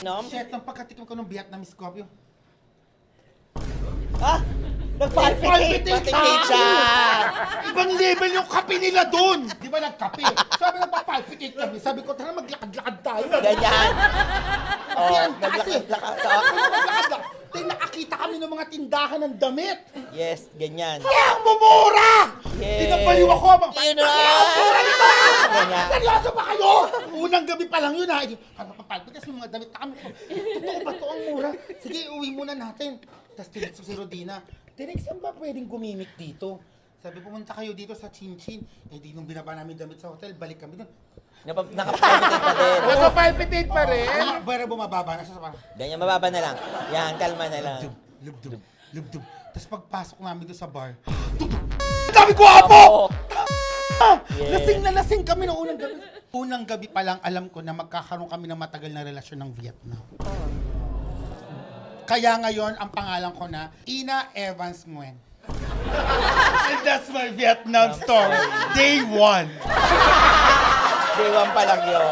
No? Shit, nang pagkatikim ko ng Vietnamese coffee. Ah! Nagpalpitate siya! Ibang level yung kape nila dun! Di ba nagkape? Sabi nagpapalpitate kami. Sabi ko, tara maglakad-lakad tayo. Ganyan. Kasi ang taas eh. Naglakad. Maglakad-lakad. Tayo nakakita kami ng mga tindahan ng damit. Yes, ganyan. Kaya ang mumura! Yes. Tinapaliw ako. Yun na! Ganyan. Seryoso ba kayo? Unang gabi pa lang yun ha. Ano papalpitate yung mga damit na kami. Totoo ba to ang mura? Sige, uwi muna natin. Tapos tinigso si Rodina. Direk, saan ba pwedeng gumimik dito? Sabi, pumunta kayo dito sa Chinchin. Eh, di nung binaba namin damit sa hotel, balik kami dun. Nakapalpitate pa din. Nagpapalpitate pa rin. Pero bumababa na siya sa parang, Ganyan, mababa na lang. Yan, kalma na lang. lubdum, lubdum. Tapos pagpasok namin doon sa bar, dami ko apo! Yes. Lasing na lasing kami noong unang gabi. Unang gabi pa lang, alam ko na magkakaroon kami ng matagal na relasyon ng Vietnam. Kaya ngayon, ang pangalan ko na, Ina Evans Nguyen. And that's my Vietnam story. Day 1. Day 1 pa lang yun.